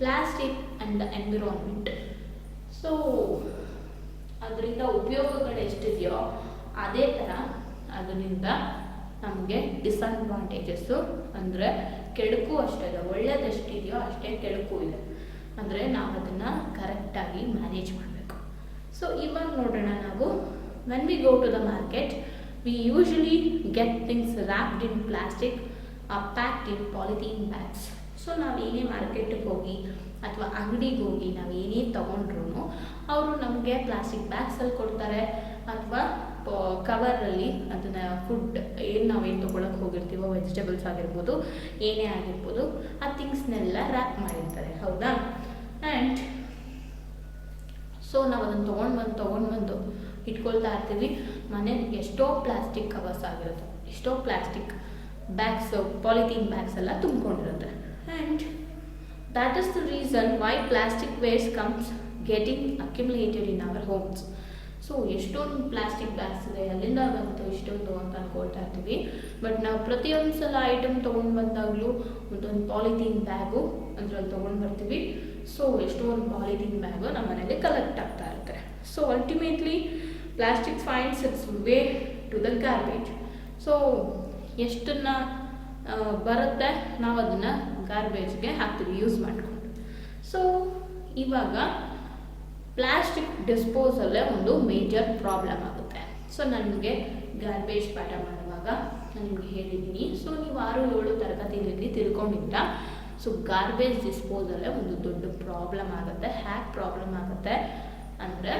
Plastic and the environment. So ಅದರಿಂದ ಉಪಯೋಗಗಳು ಎಷ್ಟಿದೆಯೋ ಅದೇ ಥರ ಅದರಿಂದ ನಮಗೆ ಡಿಸಡ್ವಾಂಟೇಜಸ್ಸು ಅಂದರೆ ಕೆಡುಕು ಅಷ್ಟೇ ಇದೆ. ಒಳ್ಳೆಯದೆಷ್ಟಿದೆಯೋ ಅಷ್ಟೇ ಕೆಡುಕು ಇದೆ. ಅಂದರೆ ನಾವು ಅದನ್ನು ಕರೆಕ್ಟಾಗಿ ಮ್ಯಾನೇಜ್ ಮಾಡಬೇಕು. ಸೊ ಇವಾಗ ನೋಡೋಣ ನಾವು when we go to the market we usually get things wrapped in plastic or packed in polythene bags. So ನಾವು ಏನೇ ಮಾರ್ಕೆಟಿಗೆ ಹೋಗಿ ಅಥವಾ ಅಂಗಡಿಗೆ ಹೋಗಿ ನಾವು ಏನೇ ತೊಗೊಂಡ್ರು ಅವರು ನಮಗೆ ಪ್ಲಾಸ್ಟಿಕ್ ಬ್ಯಾಗ್ಸಲ್ಲಿ ಕೊಡ್ತಾರೆ ಅಥವಾ ಕವರಲ್ಲಿ ಅದನ್ನು ಫುಡ್ ನಾವೇನು ತೊಗೊಳಕ್ಕೆ ಹೋಗಿರ್ತೀವೋ ವೆಜಿಟೇಬಲ್ಸ್ ಆಗಿರ್ಬೋದು ಏನೇ ಆಗಿರ್ಬೋದು ಆ ಥಿಂಗ್ಸ್ನೆಲ್ಲ ರ್ಯಾಪ್ ಮಾಡಿರ್ತಾರೆ, ಹೌದಾ? ಆ್ಯಂಡ್ ಸೊ ನಾವು ಅದನ್ನು ತೊಗೊಂಡು ಬಂದು ಇಟ್ಕೊಳ್ತಾ ಇರ್ತೀವಿ. ಮನೇಲಿ ಎಷ್ಟೋ ಪ್ಲಾಸ್ಟಿಕ್ ಕವರ್ಸ್ ಆಗಿರುತ್ತೆ, ಎಷ್ಟೋ ಪ್ಲಾಸ್ಟಿಕ್ ಬ್ಯಾಗ್ಸ್, ಪಾಲಿಥೀನ್ ಬ್ಯಾಗ್ಸ್ ಎಲ್ಲ ತುಂಬಿಕೊಂಡಿರುತ್ತೆ. And that is the reason why plastic waste comes getting accumulated in our homes. So ಎಷ್ಟೊಂದು ಪ್ಲಾಸ್ಟಿಕ್ ಬ್ಯಾಗ್ಸ್ ಇದೆ, ಅಲ್ಲಿಂದ ಬಂತು ಇಷ್ಟೊಂದು ಅಂತ ಅಂದ್ಕೊಳ್ತಾ ಇರ್ತೀವಿ. ಬಟ್ ನಾವು ಪ್ರತಿಯೊಂದು ಸಲ ಐಟಮ್ ತೊಗೊಂಡು ಬಂದಾಗಲೂ ಒಂದೊಂದು ಪಾಲಿಥೀನ್ ಬ್ಯಾಗು ಅದರಲ್ಲಿ ತೊಗೊಂಡು ಬರ್ತೀವಿ. ಸೊ ಎಷ್ಟೊಂದು ಪಾಲಿಥೀನ್ ಬ್ಯಾಗು ನಮ್ಮ ಮನೇಲಿ ಕಲೆಕ್ಟ್ ಆಗ್ತಾ ಇರುತ್ತೆ. So ultimately plastic finds its way to the garbage. So ಎಷ್ಟನ್ನು ಬರುತ್ತೆ ನಾವು ಅದನ್ನು ಗಾರ್ಬೇಜ್ಗೆ ಹಾಕ್ತೀವಿ ಯೂಸ್ ಮಾಡಿಕೊಂಡು. ಸೊ ಇವಾಗ ಪ್ಲಾಸ್ಟಿಕ್ ಡಿಸ್ಪೋಸಲ್ಲೇ ಒಂದು ಮೇಜರ್ ಪ್ರಾಬ್ಲಮ್ ಆಗುತ್ತೆ. ಸೊ ನನಗೆ ಗಾರ್ಬೇಜ್ ಪಾಠ ಮಾಡುವಾಗ ನಾನು ನಿಮಗೆ ಹೇಳಿದ್ದೀನಿ. ಸೊ ನೀವು 6-7 ತರಗತಿಯಲ್ಲಿ ತಿಳ್ಕೊಂಡಿದ್ದೀರಾ. ಸೊ ಗಾರ್ಬೇಜ್ ಡಿಸ್ಪೋಸಲ್ಲೇ ಒಂದು ದೊಡ್ಡ ಪ್ರಾಬ್ಲಮ್ ಆಗುತ್ತೆ. ಹ್ಯಾಕ್ ಪ್ರಾಬ್ಲಮ್ ಆಗುತ್ತೆ ಅಂದರೆ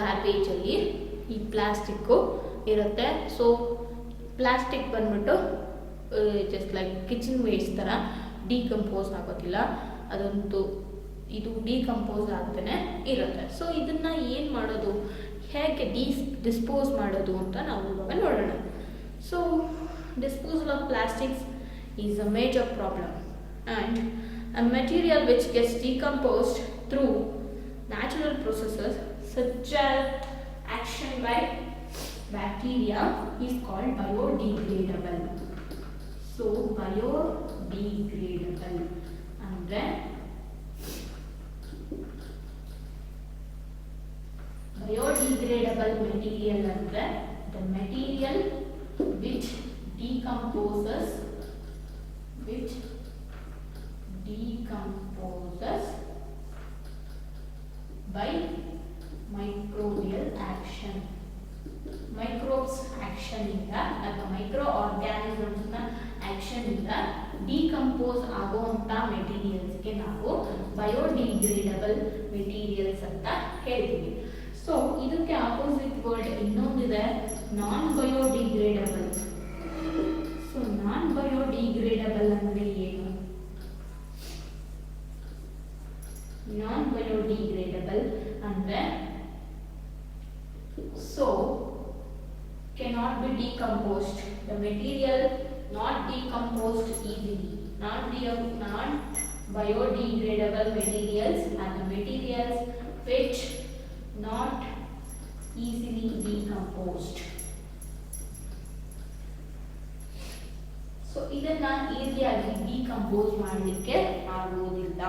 ಗಾರ್ಬೇಜಲ್ಲಿ ಈ ಪ್ಲಾಸ್ಟಿಕ್ಕು ಇರುತ್ತೆ. ಸೊ ಪ್ಲಾಸ್ಟಿಕ್ ಬಂದ್ಬಿಟ್ಟು ಜಸ್ಟ್ ಲೈಕ್ ಕಿಚನ್ ವೇಸ್ಟ್ ಥರ ಡಿಕಂಪೋಸ್ ಆಗೋದಿಲ್ಲ, ಅದಂತೂ ಇದು ಡಿಕಂಪೋಸ್ ಆಗ್ತಾನೆ ಇರುತ್ತೆ. ಸೊ ಇದನ್ನು ಏನು ಮಾಡೋದು, ಹೇಗೆ ಡಿಸ್ಪೋಸ್ ಮಾಡೋದು ಅಂತ ನಾವು ಇವಾಗ ನೋಡೋಣ. So disposal of plastics is a major problem and a material which gets decomposed through natural processes such as action by bacteria is called biodegradable. So biodegradable andre biodegradable material andre the material which decomposes by microbial action. Microbes action ಇಂದ ಅಥವಾ micro ಆರ್ಗ್ಯಾನಿಸಮ್ಸ್ನ action ಇಂದ decompose ಆಗುವಂಥ ಮೆಟೀರಿಯಲ್ಸ್ಗೆ ನಾವು biodegradable materials ಅಂತ ಹೇಳ್ತೀವಿ. So ಇದಕ್ಕೆ opposite word ಇನ್ನೊಂದಿದೆ, ನಾನ್ biodegradable. So ನಾನ್ biodegradable ಅಂದರೆ ಏನು? ನಾನ್ ಬಯೋಡಿಗ್ರೇಡಬಲ್ ಅಂದರೆ so cannot be decomposed. The material not decomposed easily. Non biodegradable materials are the materials which not easily decomposed. So ಇದನ್ನು ಈಸಿಯಾಗಿ ಡಿಕಂಪೋಸ್ ಮಾಡಲಿಕ್ಕೆ ಆಗುವುದಿಲ್ಲ,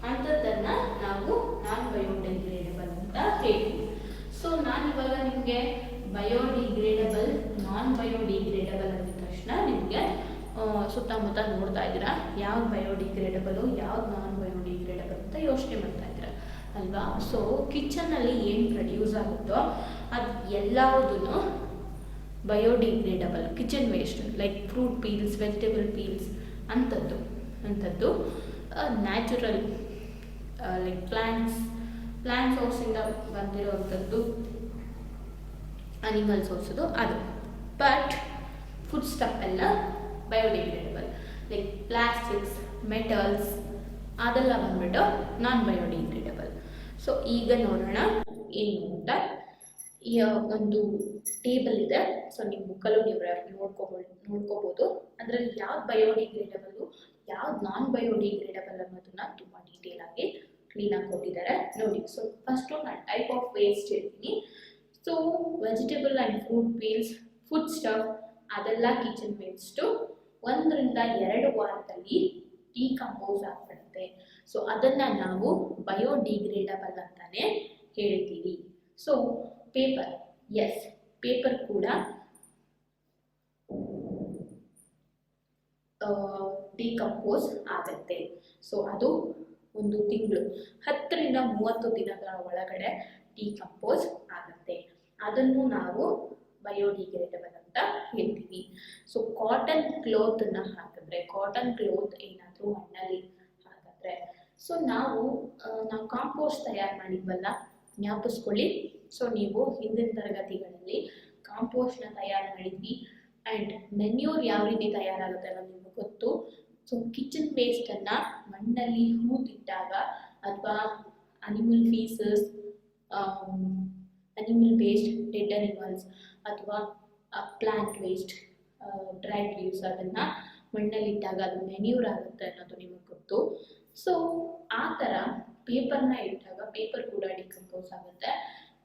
ಅಂಥದ್ದನ್ನು ನಾವು ನಾನ್ ಬಯೋಡಿಗ್ರೇಡಬಲ್ ಅಂತ ಹೇಳ್ತೀವಿ. ಸೊ ನಾನು ಇವಾಗ ನಿಮಗೆ ಬಯೋಡಿಗ್ರೇಡಬಲ್, ನಾನ್ ಬಯೋಡಿಗ್ರೇಡಬಲ್ ಅಂದ ತಕ್ಷಣ ನಿಮಗೆ ಸುತ್ತಮುತ್ತ ನೋಡ್ತಾ ಇದ್ದೀರಾ ಯಾವ್ದು ಬಯೋಡಿಗ್ರೇಡಬಲು ಯಾವ್ದು ನಾನ್ ಬಯೋಡಿಗ್ರೇಡಬಲ್ ಅಂತ ಯೋಚನೆ ಮಾಡ್ತಾ ಇದ್ದೀರಾ ಅಲ್ವಾ? ಸೊ ಕಿಚನಲ್ಲಿ ಏನು ಪ್ರೊಡ್ಯೂಸ್ ಆಗುತ್ತೋ ಅದು ಎಲ್ಲದೂ biodegradable kitchen waste, like fruit Peel's, vegetable Peel's ಅಂಥದ್ದು ನ್ಯಾಚುರಲ್ ಲೈಕ್ ಪ್ಲಾಂಟ್ಸ್ ಸೋರ್ಸಿಂದ ಬಂದಿರೋವಂಥದ್ದು, ಅನಿಮಲ್ ಸೋರ್ಸದು ಅದು. ಬಟ್ ಫುಡ್ ಸ್ಟಫ್ ಎಲ್ಲ ಬಯೋಡಿಗ್ರೇಡಬಲ್, ಲೈಕ್ ಪ್ಲಾಸ್ಟಿಕ್ಸ್, ಮೆಟಲ್ಸ್ ಅದೆಲ್ಲ ಬಂದ್ಬಿಟ್ಟು ನಾನ್ ಬಯೋಡಿಗ್ರೇಡಬಲ್. ಸೊ ಈಗ ನೋಡೋಣ ಏನು ಅಂತ. ಈ ಒಂದು ಟೇಬಲ್ ಇದೆ. ಸೊ ನಿಮ್ಮ ಬುಕ್ಕಲ್ಲೂ ನೀವು ನೋಡ್ಕೋಬೋದು ಅದರಲ್ಲಿ ಯಾವ್ದು ಬಯೋಡಿಗ್ರೇಡಬಲ್ಲು ಯಾವ್ದು ನಾನ್ ಬಯೋಡಿಗ್ರೇಡಬಲ್ ಅನ್ನೋದನ್ನ ತುಂಬ ಡೀಟೇಲ್ ಆಗಿ ಕ್ಲೀನಾಗಿ ಕೊಟ್ಟಿದ್ದಾರೆ ನೋಡಿ. ಸೊ ಫಸ್ಟು ನಾನು ಟೈಪ್ ಆಫ್ ವೇಸ್ಟ್ ಹೇಳ್ತೀನಿ. So vegetable and fruit Peel's, food stuff ಅದೆಲ್ಲ ಕಿಚನ್ ವೇಸ್ಟು 1 ರಿಂದ 2 ವಾರದಲ್ಲಿ ಡಿಕಂಪೋಸ್ ಆಗ್ಬಿಡುತ್ತೆ. ಸೊ ಅದನ್ನು ನಾವು ಬಯೋಡಿಗ್ರೇಡಬಲ್ ಅಂತಾನೆ ಹೇಳ್ತೀವಿ. ಸೊ ಪೇಪರ್, ಎಸ್ ಪೇಪರ್ ಕೂಡ ಡಿಕಂಪೋಸ್ ಆಗುತ್ತೆ. ಸೊ ಅದು ಒಂದು ತಿಂಗಳು 10 ರಿಂದ 30 ದಿನಗಳ ಒಳಗಡೆ ಡಿಕಂಪೋಸ್ ಆಗುತ್ತೆ. ಅದನ್ನು ನಾವು ಬಯೋಡಿಗ್ರೇಡಬಲ್ ಅಂತ ಹೇಳ್ತೀವಿ. ಸೊ ಕಾಟನ್ ಕ್ಲೋತ್ನ ಹಾಕಿದ್ರೆ, ಕಾಟನ್ ಕ್ಲೋತ್ ಏನಾದರೂ ಮಣ್ಣಲ್ಲಿ ಹಾಕಿದ್ರೆ, ಸೊ ನಾವು ಕಾಂಪೋಸ್ಟ್ ತಯಾರು ಮಾಡಿದ್ವಲ್ಲ, ಜ್ಞಾಪಿಸ್ಕೊಳ್ಳಿ. ಸೊ ನೀವು ಹಿಂದಿನ ತರಗತಿಗಳಲ್ಲಿ ಕಾಂಪೋಸ್ಟ್ನ ತಯಾರು ಮಾಡಿದ್ವಿ. ಆ್ಯಂಡ್ ಮೆನ್ಯೂರ್ ಯಾವ ರೀತಿ ತಯಾರಾಗುತ್ತೆ ಅನ್ನೋದು ನಿಮಗೆ ಗೊತ್ತು. ಸೊ ಕಿಚನ್ ವೇಸ್ಟನ್ನು ಮಣ್ಣಲ್ಲಿ ಹೂತಿಟ್ಟಾಗ ಅಥವಾ animal ಫೀಸಸ್, animal waste, dead animals ಅಥವಾ ಪ್ಲಾಂಟ್ ವೇಸ್ಟ್, ಡ್ರೈ ಲೀವ್ಸ್, ಅದನ್ನು ಮಣ್ಣಲ್ಲಿಟ್ಟಾಗ ಅದು ಮೆನ್ಯೂರ್ ಆಗುತ್ತೆ ಅನ್ನೋದು ನಿಮಗೆ ಗೊತ್ತು. ಸೊ ಆ ಥರ ಪೇಪರ್ನ ಇಟ್ಟಾಗ ಪೇಪರ್ ಕೂಡ ಡಿಕಂಪೋಸ್ ಆಗುತ್ತೆ.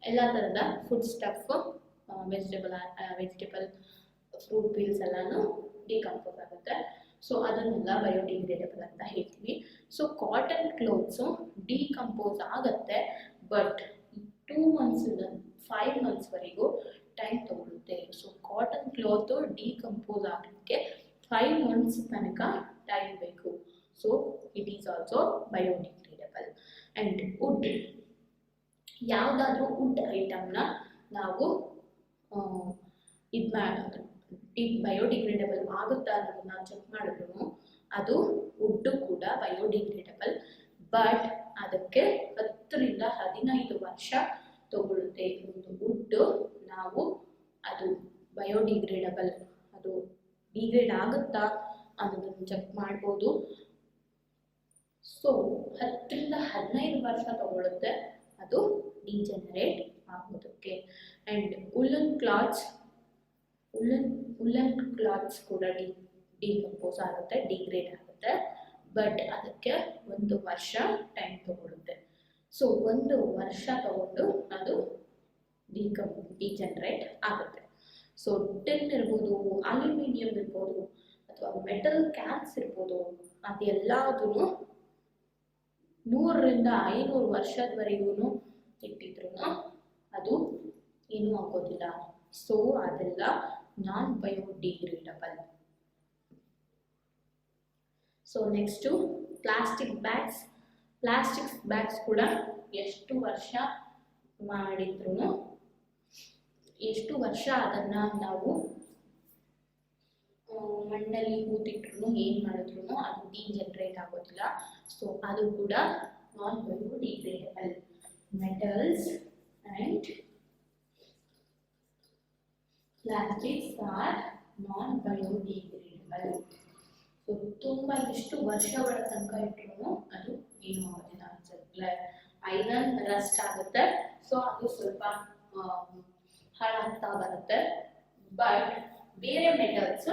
ಎಲ್ಲ ಥರದ food stuff, vegetable fruit peels ಎಲ್ಲನೂ ಡಿಕಂಪೋಸ್ ಆಗುತ್ತೆ. ಸೊ ಅದನ್ನೆಲ್ಲ ಬಯೋಡಿಗ್ರೇಡಬಲ್ ಅಂತ ಹೇಳ್ತೀವಿ. ಸೊ ಕಾಟನ್ ಕ್ಲೋತ್ಸು ಡಿಕಂಪೋಸ್ ಆಗುತ್ತೆ, ಬಟ್ 2 ಮಂತ್ಸಿಂದ 5 ಮಂತ್ಸ್ವರೆಗೂ ಟೈಮ್ ತಗೊಳುತ್ತೆ. ಸೊ ಕಾಟನ್ ಕ್ಲಾತ್ ಡಿಕಂಪೋಸ್ ಆಗಲಿಕ್ಕೆ 5 ಮಂತ್ಸ್ ತನಕ ಟೈಮ್ ಬೇಕು. So it is also biodegradable. And wood, ಯಾವುದಾದ್ರೂ ವುಡ್ ಐಟಮ್ನ ನಾವು ಇದು ಬಯೋಡಿಗ್ರೇಡಬಲ್ ಆಗುತ್ತಾ ಅನ್ನೋದನ್ನ ಚೆಕ್ ಮಾಡಿದ್ರು ಅದು ವುಡ್ಡು ಕೂಡ ಬಯೋಡಿಗ್ರೇಡಬಲ್, ಬಟ್ ಅದಕ್ಕೆ 10 ರಿಂದ 15 ವರ್ಷ ತಗೊಳ್ಳುತ್ತೆ. ಒಂದು ವುಡ್ಡು ನಾವು ಅದು ಬಯೋಡಿಗ್ರೇಡಬಲ್, ಅದು ಡಿಗ್ರೇಡ್ ಆಗುತ್ತಾ ಅನ್ನೋದನ್ನು ಚೆಕ್ ಮಾಡ್ಬೋದು. ಸೊ 10 ರಿಂದ 15 ವರ್ಷ ತಗೊಳ್ಳುತ್ತೆ ಅದು ಡಿಜೆನರೇಟ್ ಆಗೋದಕ್ಕೆ. ಆ್ಯಂಡ್ ಉಲ್ಲನ್ ಕ್ಲಾತ್ಸ್ ಕೂಡ ಡಿಕಂಪೋಸ್ ಆಗುತ್ತೆ, ಡಿಗ್ರೇಡ್ ಆಗುತ್ತೆ, ಬಟ್ ಅದಕ್ಕೆ 1 ವರ್ಷ ಟೈಮ್ ತಗೊಳ್ಳುತ್ತೆ. ಸೊ 1 ವರ್ಷ ತಗೊಂಡು ಅದು ಡಿಜೆನರೇಟ್ ಆಗುತ್ತೆ. ಸೊ ಟಿನ್ ಇರ್ಬೋದು, ಅಲ್ಯೂಮಿನಿಯಂ ಇರ್ಬೋದು, ಅಥವಾ ಮೆಟಲ್ ಕ್ಯಾನ್ಸ್ ಇರ್ಬೋದು, ಅದೆಲ್ಲದೂ 100 ರಿಂದ 500 ವರ್ಷದವರೆಗೂ ಇಟ್ಟಿದ್ರು ಅದು ಏನೂ ಆಗೋದಿಲ್ಲ. ಸೊ ಅದೆಲ್ಲ non biodegradable. So next plastic bags ಕೂಡ ಎಷ್ಟು ವರ್ಷ ಮಾಡಿದ್ರು, ಎಷ್ಟು ವರ್ಷ ಅದನ್ನು ನಾವು ಮಣ್ಣಲ್ಲಿ ಹೂತಿಟ್ರು ಏನು ಮಾಡಿದ್ರು ಅದು ಡಿಜೆನರೇಟ್ ಆಗೋದಿಲ್ಲ. ಸೊ ಅದು ಕೂಡ non biodegradable. Metals and plastics are non-biodegradable. So ತುಂಬ ಎಷ್ಟು ವರ್ಷಗಳ ತನಕ ಇಟ್ಟರು ಅದು ಏನು ಆಗೋದಿಲ್ಲ. ಸ್ವಲ್ಪ ಐರನ್ ರಸ್ಟ್ ಆಗುತ್ತೆ, ಸೊ ಅದು ಸ್ವಲ್ಪ ಹಾಳಾಗ್ತಾ ಬರುತ್ತೆ, ಬಟ್ ಬೇರೆ ಮೆಟಲ್ಸ್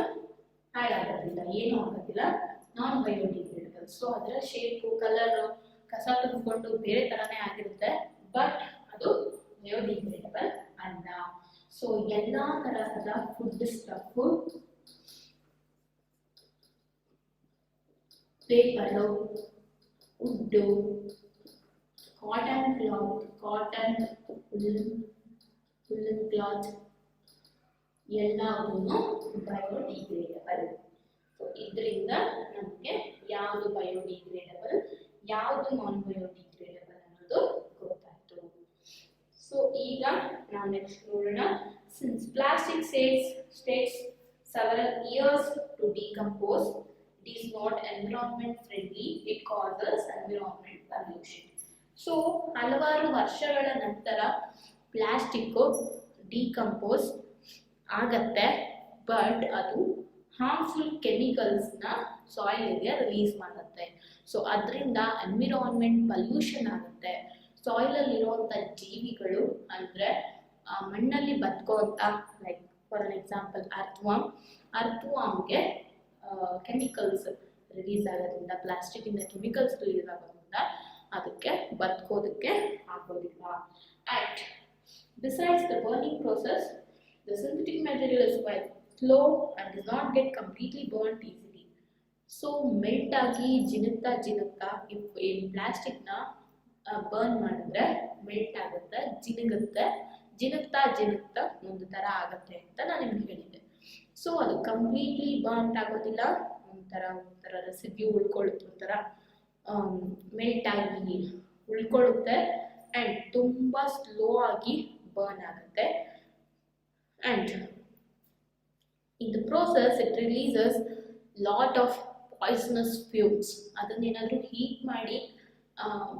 ಹಾಳಾಗೋದಿಲ್ಲ, ಏನೂ ಆಗೋದಿಲ್ಲ, ನಾನ್ ಬಯೋಡಿಗ್ರೇಡಬಲ್. ಸೊ ಅದರ ಶೇಪು, ಕಲರು, ಕಸ ತುಂಬಿಕೊಂಡು ಬೇರೆ ಥರನೇ ಆಗಿರುತ್ತೆ, ಬಟ್ ಅದು ಬಯೋಡಿಗ್ರೇಡಬಲ್ ಅಲ್ಲ. ಸೊ ಎಲ್ಲ ತರಹದ food stuff, paper, wood, cotton woollen cloth ಎಲ್ಲವೂ ಬಯೋಡಿಗ್ರೇಡಬಲ್. ಸೊ ಇದರಿಂದ ನಮಗೆ ಯಾವುದು ಬಯೋಡಿಗ್ರೇಡಬಲ್, ಯಾವುದು ನಾನ್ ಬಯೋಡಿಗ್ರೇಡಬಲ್ ಅನ್ನೋದು ಗೊತ್ತಾಯ್ತು. ಸೊ ಈಗ ನಾವು ನೆಕ್ಸ್ಟ್ ನೋಡೋಣ. Since plastic takes several years to decompose, it is not environment friendly, it causes environment pollution. So ಹಲವಾರು ವರ್ಷಗಳ ನಂತರ ಪ್ಲಾಸ್ಟಿಕ್ಕು ಡಿಕಂಪೋಸ್ ಆಗತ್ತೆ, ಬಟ್ ಅದು ಹಾರ್ಮ್ಫುಲ್ ಕೆಮಿಕಲ್ಸ್ನ ಸಾಯಿಲಿಗೆ ರಿಲೀಸ್ ಮಾಡುತ್ತೆ. ಸೊ ಅದರಿಂದ ಎನ್ವಿರಾನ್ಮೆಂಟ್ ಪಲ್ಯೂಷನ್ ಆಗುತ್ತೆ. ಸಾಯಿಲಲ್ಲಿರುವಂಥ ಜೀವಿಗಳು ಅಂದರೆ ಮಣ್ಣಲ್ಲಿ ಬದುಕೋಂಥ, ಲೈಕ್ ಫಾರ್ ಅನ್ ಎಕ್ಸಾಂಪಲ್ ಅರ್ಥವಾಮ್ಗೆ ಕೆಮಿಕಲ್ಸ್ ರಿಲೀಸ್ ಆಗೋದ್ರಿಂದ, ಪ್ಲಾಸ್ಟಿಕ್ಕಿಂದ ಕೆಮಿಕಲ್ಸ್ ರಿಲೀಸ್ ಆಗೋದ್ರಿಂದ ಅದಕ್ಕೆ ಬದುಕೋದಕ್ಕೆ ಆಗೋದಿಲ್ಲ. And besides the burning process, the synthetic material is quite slow and does not get completely burnt easily. So melt ಆಗಿ ಜಿನುಗ್ತಾ ಜಿನುಗ್ತಾ ಈ ಪ್ಲಾಸ್ಟಿಕ್ನ ಬರ್ನ್ ಮಾಡಿದ್ರೆ ಮೆಲ್ಟ್ ಆಗುತ್ತೆ, ಜಿನುಗುತ್ತೆ, ಜಿನುಗ್ತಾ ಜಿನುಗ್ತಾ ಒಂದು ಥರ ಆಗುತ್ತೆ ಅಂತ ನಾನು ನಿಮ್ಗೆ ಹೇಳಿದ್ದೆ. ಸೊ ಅದು ಕಂಪ್ಲೀಟ್ಲಿ ಬರ್ನ್ ಆಗೋದಿಲ್ಲ, ಒಂಥರ ರೆಸಿಡ್ಯೂ ಉಳ್ಕೊಳ್ಳುತ್ತೆ, ಒಂಥರ ಮೆಲ್ಟ್ ಆಗಿ ಉಳ್ಕೊಳ್ಳುತ್ತೆ ಆ್ಯಂಡ್ ತುಂಬ ಸ್ಲೋ ಆಗಿ ಬರ್ನ್ ಆಗುತ್ತೆ. And in the process it releases lot of poisonous fumes. ಅದನ್ನೇನಾದರೂ ಹೀಟ್ ಮಾಡಿ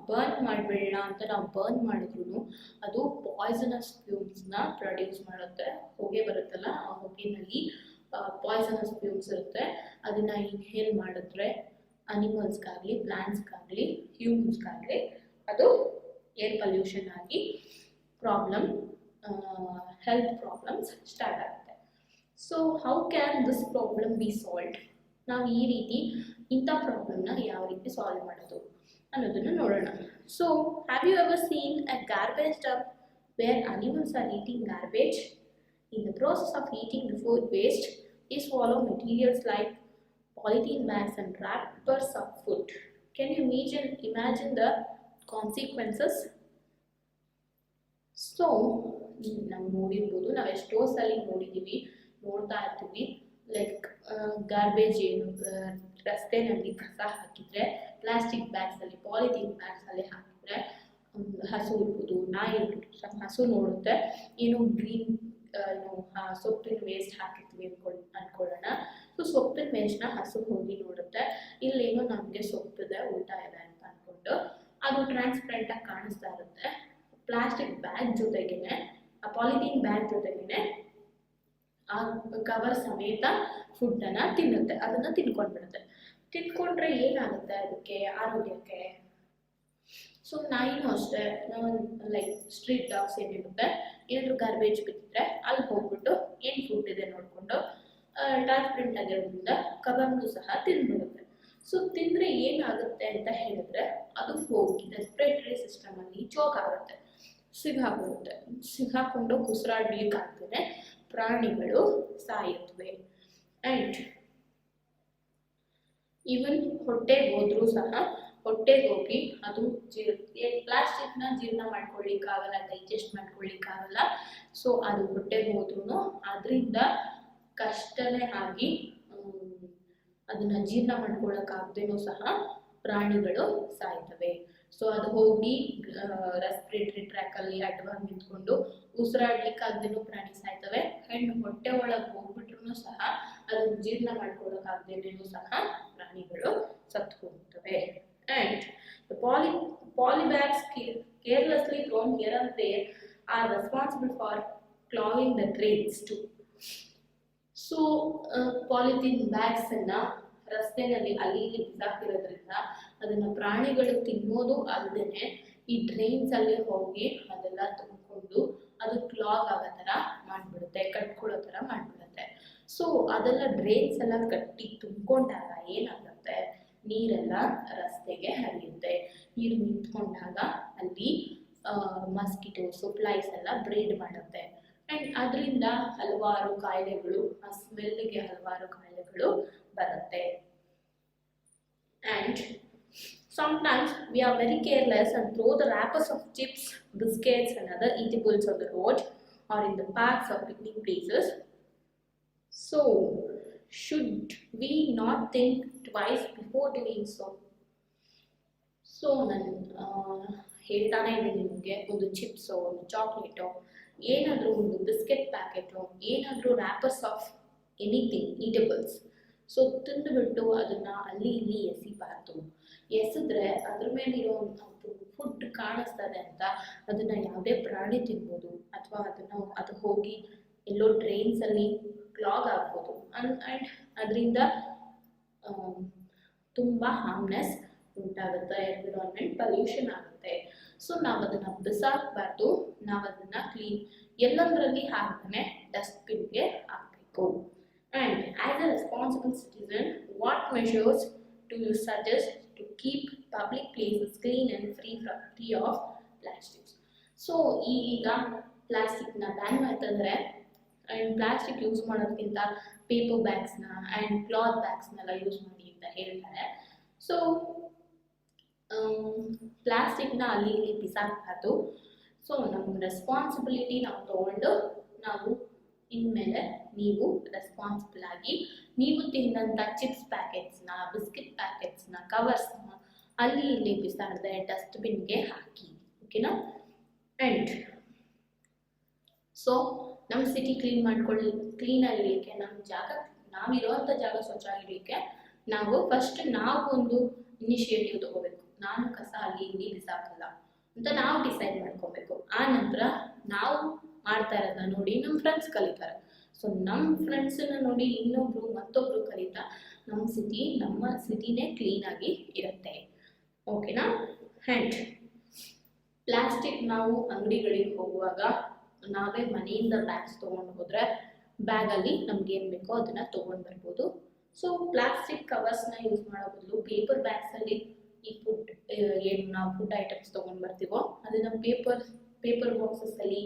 ಬರ್ನ್ ಮಾಡಬೇಡ ಅಂತ ನಾವು ಬರ್ನ್ ಮಾಡಿದ್ರು ಅದು ಪಾಯ್ಸನಸ್ ಫ್ಯೂಮ್ಸ್ನ ಪ್ರೊಡ್ಯೂಸ್ ಮಾಡುತ್ತೆ. ಹೊಗೆ ಬರುತ್ತಲ್ಲ, ಆ ಹೊಗೆನಲ್ಲಿ ಪಾಯ್ಸನಸ್ ಫ್ಯೂಮ್ಸ್ ಇರುತ್ತೆ. ಅದನ್ನು ಇನ್ಹೇಲ್ ಮಾಡಿದ್ರೆ ಅನಿಮಲ್ಸ್ಗಾಗಲಿ ಪ್ಲಾಂಟ್ಸ್ಗಾಗಲಿ ಹ್ಯೂಮನ್ಸ್ಗಾಗಲಿ ಅದು ಏರ್ ಪಲ್ಯೂಷನ್ ಆಗಿ ಹೆಲ್ತ್ ಪ್ರಾಬ್ಲಮ್ಸ್ ಸ್ಟಾರ್ಟ್ ಆಗುತ್ತೆ. So how can this problem be solved? ನಾವು ಈ ರೀತಿ ಇಂಥ ಪ್ರಾಬ್ಲಮ್ನ ಯಾವ ರೀತಿ ಸಾಲ್ವ್ ಮಾಡೋದು ಅನ್ನೋದನ್ನು ನೋಡೋಣ. So have you ever seen a garbage dump where animals are eating garbage? In the process of eating the food waste they swallow materials like polythene bags and wrappers of food. Can you imagine the consequences? So ನಾವು ನೋಡಿರ್ಬೋದು, ನಾವು ಎಷ್ಟೋ ಸಲ ನೋಡ್ತಾ ಇರ್ತೀವಿ, like garbage ಏನು ರಸ್ತೆನಲ್ಲಿ ಕಸ ಹಾಕಿದರೆ ಪ್ಲಾಸ್ಟಿಕ್ ಬ್ಯಾಗ್ಸಲ್ಲಿ ಪಾಲಿಥೀನ್ ಬ್ಯಾಗ್ಸಲ್ಲಿ ಹಾಕಿದರೆ ಹಸು ಇರ್ಬೋದು, ನಾಯಿ ಇರ್ಬೋದು, ಹಸು ನೋಡುತ್ತೆ, ಏನು ಗ್ರೀನ್ ಸೊಪ್ಪಿನ ವೇಸ್ಟ್ ಹಾಕಿರ್ತೀವಿ ಅನ್ಕೊಳ್ಳೋಣ. ಸೊ ಸೊಪ್ಪಿನ ವೇಸ್ಟ್ನ ಹಸು ಹೋಗಿ ನೋಡುತ್ತೆ, ಇಲ್ಲೇನೋ ನಮಗೆ ಸೊಪ್ಪಿದೆ ಉಲ್ಟಾ ಇದೆ ಅಂತ ಅಂದ್ಕೊಂಡು ಅದು ಟ್ರಾನ್ಸ್ಪರೆಂಟಾಗಿ ಕಾಣಿಸ್ತಾ ಇರುತ್ತೆ. ಪ್ಲಾಸ್ಟಿಕ್ ಬ್ಯಾಗ್ ಜೊತೆಗೇನೆ, ಆ ಪಾಲಿಥೀನ್ ಬ್ಯಾಗ್ ಜೊತೆಗೇನೆ ಆ ಕವರ್ ಸಮೇತ ಫುಡ್ಡನ್ನು ತಿನ್ನುತ್ತೆ, ಅದನ್ನು ತಿನ್ಕೊಂಡ್ಬಿಡುತ್ತೆ. ತಿನ್ಕೊಂಡ್ರೆ ಏನಾಗುತ್ತೆ ಅದಕ್ಕೆ ಆರೋಗ್ಯಕ್ಕೆ? ಸೊ ನಾಯಿನೂ ಅಷ್ಟೇ, ಲೈಕ್ ಸ್ಟ್ರೀಟ್ ಡಾಗ್ಸ್ ಏನಿರುತ್ತೆ, ಏನಾದರೂ ಗಾರ್ಬೇಜ್ ಬಿದ್ದಿದ್ರೆ ಅಲ್ಲಿ ಹೋಗ್ಬಿಟ್ಟು ಏನು ಫುಡ್ ಇದೆ ನೋಡಿಕೊಂಡು ಟ್ರಾನ್ಸ್ಪರೆಂಟ್ ಆಗಿರೋದ್ರಿಂದ ಕವರ್ನು ಸಹ ತಿಂದ್ಬಿಡುತ್ತೆ. ಸೊ ತಿಂದರೆ ಏನಾಗುತ್ತೆ ಅಂತ ಹೇಳಿದ್ರೆ ಅದು ಹೋಗಿ ರೆಸ್ಪಿರೇಟರಿ ಸಿಸ್ಟಮಲ್ಲಿ ಚೋಕ್ ಆಗುತ್ತೆ, ಸಿಗಾಕೊಂಡು ಉಸಿರಾಡಲಿಕ್ಕಾಗ್ತದೆ, ಪ್ರಾಣಿಗಳು ಸಾಯುತ್ತವೆ. ಆ್ಯಂಡ್ ಈವನ್ ಹೊಟ್ಟೆಗೆ ಹೋದ್ರೂ ಸಹ ಹೊಟ್ಟೆಗೆ ಹೋಗಿ ಅದು ಪ್ಲಾಸ್ಟಿಕ್ನ ಜೀರ್ಣ ಮಾಡ್ಕೊಳ್ಳಿಕ್ಕಾಗಲ್ಲ, ಡೈಜೆಸ್ಟ್ ಮಾಡ್ಕೊಳ್ಳಿಕ್ಕಾಗಲ್ಲ. ಸೊ ಅದು ಹೊಟ್ಟೆಗೆ ಹೋದ್ರೂ ಅದರಿಂದ ಕಷ್ಟನೇ ಆಗಿ ಅದನ್ನು ಜೀರ್ಣ ಮಾಡ್ಕೊಳ್ಳೋಕ್ಕಾಗ್ದೇನೂ ಸಹ ಪ್ರಾಣಿಗಳು ಸಾಯ್ತವೆ. ಸೊ ಅದು ಹೋಗಿ ರೆಸ್ಪಿರೇಟರಿ ಟ್ರ್ಯಾಕಲ್ಲಿ ಅಡ್ವಾಗಿ ನಿಂತ್ಕೊಂಡು ಉಸಿರಾಡ್ಲಿಕ್ಕಾಗ್ದೇನೂ ಪ್ರಾಣಿ ಸಾಯ್ತವೆ. ಆ್ಯಂಡ್ ಹೊಟ್ಟೆ ಒಳಗೆ ಹೋಗ್ಬಿಟ್ರೂ ಸಹ ಅದನ್ನು ಜೀರ್ಣ ಮಾಡ್ಕೊಳ್ಳೋಕ್ಕಾಗ್ದೇನೂ ಸಹ ಪ್ರಾಣಿಗಳು ಸತ್ತು ಹೋಗ್ತವೆ. And the polybags carelessly thrown here and there are responsible for clogging the drains too. So polythene ಬ್ಯಾಗ್ಸನ್ನು ರಸ್ತೆಯಲ್ಲಿ ಅಲ್ಲಿ ಇಲ್ಲಿ ಬಿಸಾಕಿರೋದ್ರಿಂದ ಅದನ್ನು ಪ್ರಾಣಿಗಳು ತಿನ್ನೋದು ಅಲ್ಲದೆ ಈ ಡ್ರೈನ್ಸಲ್ಲಿ ಹೋಗಿ ಅದೆಲ್ಲ ತುಂಬಿಕೊಂಡು ಅದು ಕ್ಲಾಗ್ ಆಗೋ ಥರ ಮಾಡಿಬಿಡುತ್ತೆ, ಕಟ್ಕೊಳ್ಳೋ ಥರ ಮಾಡಿಬಿಡುತ್ತೆ. ಸೊ ಅದೆಲ್ಲ ಡ್ರೈನ್ಸ್ ಎಲ್ಲ ಕಟ್ಟಿ ತುಂಬಿಕೊಂಡಾಗ ಏನಾಗುತ್ತೆ, ನೀರೆಲ್ಲ ರಸ್ತೆಗೆ ಹರಿಯುತ್ತೆ. ನೀರು ನಿಂತ್ಕೊಂಡಾಗ ಅಲ್ಲಿ ಮಸ್ಕಿಟೋಸು ಫ್ಲೈಸ್ ಎಲ್ಲ ಬ್ರೀಡ್ ಮಾಡುತ್ತೆ. ಆ್ಯಂಡ್ ಅದರಿಂದ ಹಲವಾರು ಕಾಯಿಲೆಗಳು, ಆ ಸ್ಮೆಲ್ಗೆ ಹಲವಾರು ಕಾಯಿಲೆಗಳು ಬರುತ್ತೆ. And sometimes we are very careless and throw the wrappers of chips, biscuits and other eatables on the road or in the parks or picnic places. So should we not think twice before doing so? So ನಾನು ಹೇಳ್ತಾನೆ ಇದ್ದೀನಿ ನಿಮಗೆ, ಒಂದು ಚಿಪ್ಸೋ, ಒಂದು ಚಾಕ್ಲೇಟೋ, ಏನಾದರೂ ಒಂದು biscuit ಪ್ಯಾಕೆಟೋ, ಏನಾದರೂ wrappers of anything eatables, so ತಿಂದುಬಿಟ್ಟು ಅದನ್ನು ಅಲ್ಲಿ ಇಲ್ಲಿ ಎಸಿಬಾರ್ದು. ಎಸಿದ್ರೆ ಅದ್ರ ಮೇಲಿರೋ ಫುಡ್ ಕಾಣಿಸ್ತದೆ ಅಂತ ಅದನ್ನು ಯಾವುದೇ ಪ್ರಾಣಿ ತಿನ್ಬೋದು, ಅಥವಾ ಅದು ಹೋಗಿ ಎಲ್ಲೋ ಡ್ರೈನ್ಸಲ್ಲಿ ಕ್ಲಾಗ್ ಆಗ್ಬೋದು. ಆ್ಯಂಡ್ ಅದರಿಂದ ತುಂಬ ಹಾರ್ಮ್ನೆಸ್ ಉಂಟಾಗುತ್ತೆ, ಎನ್ವಿರಾನ್ಮೆಂಟ್ ಪಲ್ಯೂಷನ್ ಆಗುತ್ತೆ. ಸೊ ನಾವು ಅದನ್ನು ಬಿಸಾಕಬಾರ್ದು, ನಾವು ಅದನ್ನು ಎಲ್ಲದರಲ್ಲಿ ಹಾಕ್ತಾನೆ ಡಸ್ಟ್ಬಿನ್ಗೆ ಹಾಕಬೇಕು. And as a responsible citizen, what measures do you suggest to keep public places clean and free of plastics? So ಈಗ ಪ್ಲಾಸ್ಟಿಕ್ನ ಬ್ಯಾನ್ ಮಾಡ್ತಂದ್ರೆ ಆ್ಯಂಡ್ ಪ್ಲಾಸ್ಟಿಕ್ ಯೂಸ್ ಮಾಡೋದಕ್ಕಿಂತ ಪೇಪರ್ ಬ್ಯಾಗ್ಸ್ನ ಆ್ಯಂಡ್ ಕ್ಲಾತ್ ಬ್ಯಾಗ್ಸ್ನೆಲ್ಲ ಯೂಸ್ ಮಾಡಿ ಅಂತ ಹೇಳ್ತಾರೆ. ಸೊ ಪ್ಲಾಸ್ಟಿಕ್ನ ಅಲ್ಲಿ ಇಲ್ಲಿ ಬಿಸಾಕಬಾರ್ದು. ಸೊ ನಮ್ಮ ರೆಸ್ಪಾನ್ಸಿಬಿಲಿಟಿ ನಾವು ತಗೊಂಡು ನಾವು ಇನ್ಮೇಲೆ ನೀವು ರೆಸ್ಪಾನ್ಸಿಬಲ್ ಆಗಿ ನೀವು ತಿಂದಂಥ ಚಿಪ್ಸ್ ಪ್ಯಾಕೆಟ್ಸ್ನ, ಬಿಸ್ಕಿಟ್ ಪ್ಯಾಕೆಟ್ಸ್ನ, ಕವರ್ಸ್ನ ಅಲ್ಲಿ ಇಲ್ಲಿ ಬಿಸಾಡದೆ ಡಸ್ಟ್ಬಿನ್ಗೆ ಹಾಕಿ, ಓಕೆನಾ. ಆ್ಯಂಡ್ ಸೊ ನಮ್ಮ ಸಿಟಿ ಕ್ಲೀನಾಗಿರಲಿಕ್ಕೆ, ನಮ್ಮ ಜಾಗ, ನಾವಿರುವಂಥ ಜಾಗ ಸ್ವಚ್ಛವಾಗಿರಲಿಕ್ಕೆ ನಾವು ಫಸ್ಟ್ ನಾವು ಒಂದು ಇನಿಷಿಯೇಟಿವ್ ತಗೋಬೇಕು. ನಾನು ಕಸ ಅಲ್ಲಿ ಇಲ್ಲಿ ಬಿಸಾಕಲ್ಲ ಅಂತ ನಾವು ಡಿಸೈಡ್ ಮಾಡ್ಕೋಬೇಕು. ಆ ನಂತರ ನಾವು ಮಾಡ್ತಾ ಇರೋದನ್ನ ನೋಡಿ ನಮ್ಮ ಫ್ರೆಂಡ್ಸ್ ಕಲಿತಾರೆ. ಸೊ ನಮ್ಮ ಫ್ರೆಂಡ್ಸನ್ನ ನೋಡಿ ಮತ್ತೊಬ್ರು ಕಲಿತಾ ನಮ್ಮ ಸಿಟಿನೇ ಕ್ಲೀನಾಗಿ ಇರುತ್ತೆ, ಓಕೆನಾ. ಆ್ಯಂಡ್ ಪ್ಲಾಸ್ಟಿಕ್ ನಾವು ಅಂಗಡಿಗಳಿಗೆ ಹೋಗುವಾಗ ನಾವೇ ಮನೆಯಿಂದ ಬ್ಯಾಗ್ಸ್ ತೊಗೊಂಡು ಹೋದರೆ ಬ್ಯಾಗಲ್ಲಿ ನಮ್ಗೇನು ಬೇಕೋ ಅದನ್ನು ತೊಗೊಂಡು ಬರ್ಬೋದು. ಸೊ ಪ್ಲಾಸ್ಟಿಕ್ ಕವರ್ಸ್ನ ಯೂಸ್ ಮಾಡೋ ಬದಲು ಪೇಪರ್ ಬ್ಯಾಗ್ಸಲ್ಲಿ ಈ ಏನು ನಾವು ಫುಡ್ ಐಟಮ್ಸ್ ತೊಗೊಂಡು ಬರ್ತೀವೋ ಅದನ್ನು ಪೇಪರ್ ಬಾಕ್ಸಸ್ಸಲ್ಲಿ,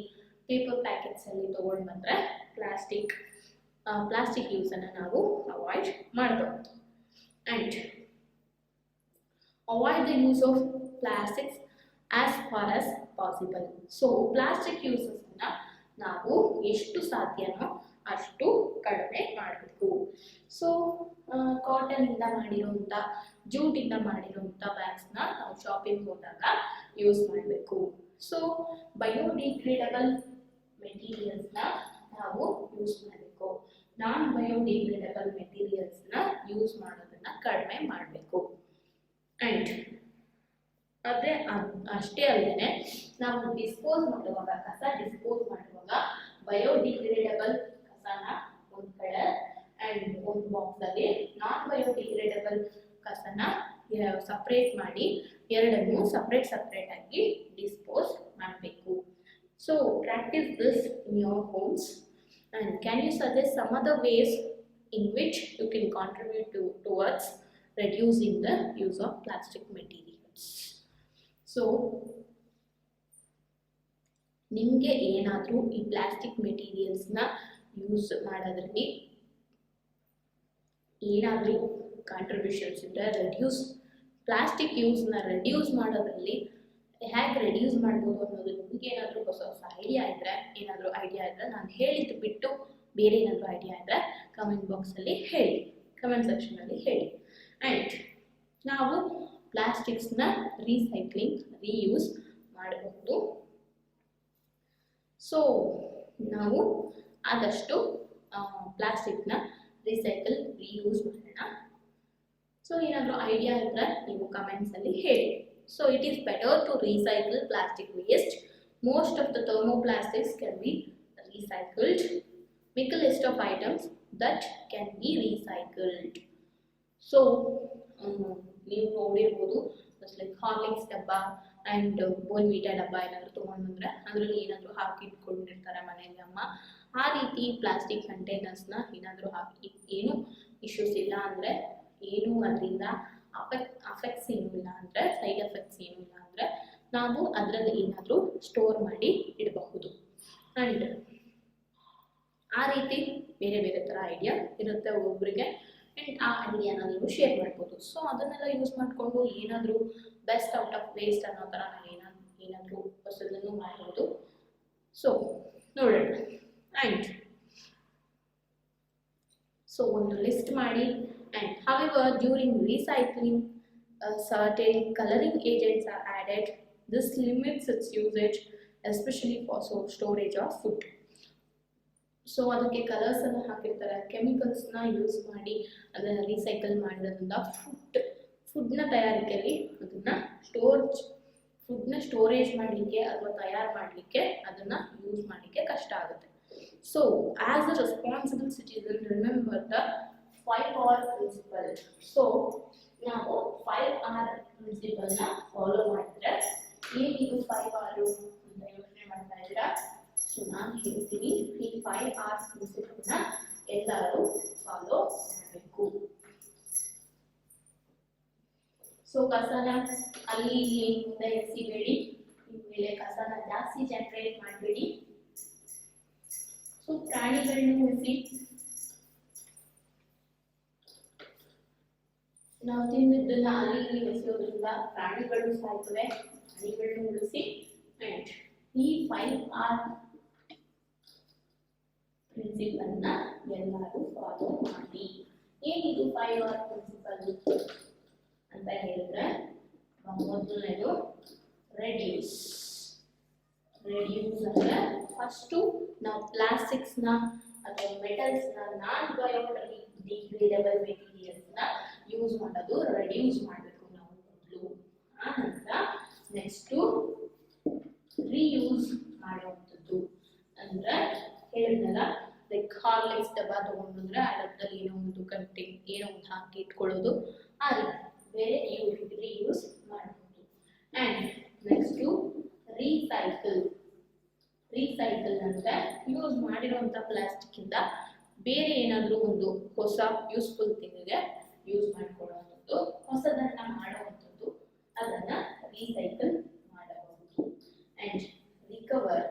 ಪೇಪರ್ ಪ್ಯಾಕೆಟ್ಸಲ್ಲಿ ತೊಗೊಂಡು ಬಂದರೆ ಪ್ಲಾಸ್ಟಿಕ್ ಯೂಸನ್ನು ನಾವು ಅವಾಯ್ಡ್ ಮಾಡಬಹುದು. And avoid the use of plastics as far as possible. So plastic ಯೂಸಸ್ನ ನಾವು ಎಷ್ಟು ಸಾಧ್ಯನೋ ಅಷ್ಟು ಕಡಿಮೆ ಮಾಡಬೇಕು. ಸೊ ಕಾಟನಿಂದ ಮಾಡಿರೋಂಥ, ಜೂಟಿಂದ ಮಾಡಿರೋಂಥ ಬ್ಯಾಗ್ಸ್ನ ನಾವು ಶಾಪಿಂಗ್ ಹೋದಾಗ ಯೂಸ್ ಮಾಡಬೇಕು. ಸೊ ಬಯೋಡಿಗ್ರೇಡಬಲ್ ಮೆಟೀರಿಯಲ್ಸ್ನ ನಾವು ಯೂಸ್ ಮಾಡಬೇಕು. ನಾನ್ ಬಯೋಡಿಗ್ರೇಡಬಲ್ ಮೆಟೀರಿಯಲ್ಸ್ನ ಯೂಸ್ ಮಾಡೋದನ್ನು ಕಡಿಮೆ ಮಾಡಬೇಕು. ಆ್ಯಂಡ್ ಅಷ್ಟೇ ಅಲ್ಲದೆ ನಾವು ಕಸ ಡಿಸ್ಪೋಸ್ ಮಾಡುವಾಗ ಬಯೋಡಿಗ್ರೇಡಬಲ್ ಕಸನ ಒಂದು ಕಡೆ ಆ್ಯಂಡ್ ಒಂದು ಬಾಕ್ಸಲ್ಲಿ ನಾನ್ ಬಯೋಡಿಗ್ರೇಡಬಲ್ ಕಸನ ಸಪ್ರೇಟ್ ಮಾಡಿ ಎರಡನ್ನೂ ಸಪ್ರೇಟ್ ಆಗಿ ಡಿಸ್ಪೋಸ್ ಮಾಡಬೇಕು. So practise this in your homes. And can you suggest some other ways in which you can contribute towards reducing the use of plastic materials. So ನಿಮಗೆ ಏನಾದರೂ ಈ plastic ಮೆಟೀರಿಯಲ್ಸ್ನ use ಮಾಡೋದ್ರಲ್ಲಿ ಏನಾದರೂ contributions ಇದ್ದರೆ, plastic ಯೂಸ್ನ reduce ಮಾಡೋದ್ರಲ್ಲಿ ಹೇಗೆ reduce ಮಾಡ್ಬೋದು ಅನ್ನೋದು ನಿಮಗೆ ಏನಾದರೂ ಹೊಸ ಐಡಿಯಾ ಇದ್ದರೆ ನಾನು ಹೇಳಿದ್ದು ಬಿಟ್ಟು ಬೇರೆ ಏನಾದರೂ ಐಡಿಯಾ ಇದ್ದರೆ ಕಮೆಂಟ್ ಸೆಕ್ಷನಲ್ಲಿ ಹೇಳಿ. ಆ್ಯಂಡ್ ನಾವು ಪ್ಲಾಸ್ಟಿಕ್ಸ್ನ ರೀಯೂಸ್ ಮಾಡಬಹುದು. ಸೊ ನಾವು ಆದಷ್ಟು ಪ್ಲಾಸ್ಟಿಕ್ನ ರೀಯೂಸ್ ಮಾಡೋಣ. ಸೊ ಏನಾದರೂ ಐಡಿಯಾ ಇದ್ದರೆ ನೀವು ಕಮೆಂಟ್ಸಲ್ಲಿ ಹೇಳಿ. So it is better to recycle plastic waste. Most of the thermoplastics can be recycled. Make a list of items that can be recycled. So ನೀವು ನೋಡಿರ್ಬೋದು, ಲೈಕ್ ಹಾರ್ಲಿಕ್ಸ್ ಡಬ್ಬ ಆ್ಯಂಡ್ ಬೋರ್ನ್ವಿಟಾ ಡಬ್ಬ ಏನಾದರೂ ತೊಗೊಂಡು ಬಂದರೆ ಅದರಲ್ಲಿ ಏನಾದರೂ ಹಾಕಿ ಇಟ್ಕೊಂಡಿರ್ತಾರೆ ಮನೆಯಲ್ಲಿ ಅಮ್ಮ. ಆ ರೀತಿ ಪ್ಲಾಸ್ಟಿಕ್ ಕಂಟೈನರ್ಸ್ನ ಏನಾದರೂ ಹಾಕಿ ಏನು ಇಶ್ಯೂಸ್ ಇಲ್ಲ ಅಂದರೆ, ಏನು ಅದರಿಂದ ಅಫೆಕ್ಟ್ಸ್ ಏನೂ ಇಲ್ಲ ಅಂದರೆ, ಸೈಡ್ ಎಫೆಕ್ಟ್ಸ್ ಏನೂ ಇಲ್ಲ ಅಂದರೆ ನಾವು ಅದರಲ್ಲಿ ಏನಾದರೂ ಸ್ಟೋರ್ ಮಾಡಿ ಇಡಬಹುದು. ಆ್ಯಂಡ್ ಆ ರೀತಿ ಬೇರೆ ಥರ ಐಡಿಯಾ ಇರುತ್ತೆ ಒಬ್ಬೊಬ್ಬರಿಗೆ. ಆ್ಯಂಡ್ ಆ ಐಡಿಯಾನ ನೀವು ಶೇರ್ ಮಾಡ್ಬೋದು. ಸೊ ಅದನ್ನೆಲ್ಲ ಯೂಸ್ ಮಾಡಿಕೊಂಡು ಏನಾದರೂ ಬೆಸ್ಟ್ ಔಟ್ ಆಫ್ ವೇಸ್ಟ್ ಅನ್ನೋ ಥರ ನಾವು ಏನಾದರೂ ಹೊಸದನ್ನು ಮಾಡ್ಬೋದು. ಸೊ ನೋಡೋಣ. ಆ್ಯಂಡ್ ಸೊ ಒಂದು ಲಿಸ್ಟ್ ಮಾಡಿ. And however during recycling certain coloring agents are added. This limits its usage, especially for storage of food. So ಅದಕ್ಕೆ ಕಲರ್ಸನ್ನು ಹಾಕಿರ್ತಾರೆ, ಕೆಮಿಕಲ್ಸ್ನ ಯೂಸ್ ಮಾಡಿ ಅದನ್ನು ರೀಸೈಕಲ್ ಮಾಡೋದ್ರಿಂದ ಫುಡ್ನ ತಯಾರಿಕೆಯಲ್ಲಿ ಫುಡ್ನ ಸ್ಟೋರೇಜ್ ಮಾಡಲಿಕ್ಕೆ ಅಥವಾ ತಯಾರು ಮಾಡಲಿಕ್ಕೆ ಅದನ್ನು ಯೂಸ್ ಮಾಡಲಿಕ್ಕೆ ಕಷ್ಟ ಆಗುತ್ತೆ. So as a responsible citizen, remember the 5R principle. So ನಾವು 5R ಪ್ರಿನ್ಸಿಪಲ್ನ ಫಾಲೋ ಮಾಡಿದ್ರೆ ಏನಿದು 5R ಅಂತ ಯೋಚನೆ ಮಾಡ್ತಾ ಇದ್ದೀರಾ? ಸೊ ನಾನು ಹೇಳ್ತೀನಿ, ಈ 5R ಪ್ರಿನ್ಸಿಪಲ್ನ ಎಲ್ಲರೂ ಫಾಲೋ ಮಾಡಬೇಕು. ಸೊ ಕಸನ ಅಲ್ಲಿ ಇಲ್ಲಿ ಮುಂದೆ ಎಸಿಬೇಡಿ, ಇನ್ಮೇಲೆ ಕಸನ ಜಾಸ್ತಿ ಜನರೇಟ್ ಮಾಡಬೇಡಿ. ಸೊ ಪ್ರಾಣಿಗಳನ್ನ ಉಳಿಸಿ, ನಾವು ತಿಂದಿದ್ದನ್ನ ಅಲ್ಲಿ ಇಲ್ಲಿ ಎಸೆಯೋದ್ರಿಂದ ಪ್ರಾಣಿಗಳು ಸಾಯ್ತವೆ, ಪ್ರಾಣಿಗಳನ್ನ ಉಳಿಸಿ. ಅಂಡ್ ಈ 5R ಪ್ರಿನ್ಸಿಪಲ್ ನ ಎಲ್ಲರೂ ಫಾಲೋ ಮಾಡಿ. ಏನಿದು 5R ಪ್ರಿನ್ಸಿಪಲ್ ಅಂತ ಹೇಳಿದ್ರೆ, ಮೊದಲನೇದು ರೆಡ್ಯೂಸ್. ರೆಡ್ಯೂಸ್ ಅಂದ್ರೆ ಫಸ್ಟ್ ನಾವು ಪ್ಲಾಸ್ಟಿಕ್ಸ್ ನ ಅಥವಾ ಮೆಟಲ್ಸ್ ನ ನಾನ್ ಬಯೋಡಿಗ್ರೇಡಬಲ್ ಮೆಟೀರಿಯಲ್ಸ್ ನ ಯೂಸ್ ಮಾಡೋದು ರೆಡ್ಯೂಸ್ ಮಾಡಬೇಕು ನಾವು ಮೊದಲು. ಆ ನಂತರ ನೆಕ್ಸ್ಟ್ ರೀಯೂಸ್ ಮಾಡುವಂಥದ್ದು. ಅಂದ್ರೆ ಹೇಳಿದ್ನಲ್ಲ, ಲೈಕ್ ಹಾರ್ಲಿಕ್ಸ್ ಡಬ್ಬ ತಗೊಂಡ್ರೆ ಆ ಡಬ್ಬದಲ್ಲಿ ಏನೋ ಒಂದು ಕಂಟೆಂಟ್ ಏನೋ ಒಂದು ಹಾಕಿ ಇಟ್ಕೊಳ್ಳೋದು, ಆ ರೀತಿ ಬೇರೆ ರೀಯೂಸ್ ಮಾಡಬಹುದು. And next recycle. ರೀಸೈಕಲ್ ಅಂದ್ರೆ ಯೂಸ್ ಮಾಡಿರುವಂತ ಪ್ಲಾಸ್ಟಿಕ್ ಇಂದ ಬೇರೆ ಏನಾದರೂ ಒಂದು ಹೊಸ ಯೂಸ್ಫುಲ್ ಥಿಂಗ್ಗೆ ಯೂಸ್ ಮಾಡ್ಕೊಳ್ಳುವಂಥದ್ದು, ಹೊಸದನ್ನ ಮಾಡುವಂಥದ್ದು, ಅದನ್ನ ರೀಸೈಕಲ್ ಮಾಡಬಹುದು. ಅಂಡ್ ರಿಕವರ್,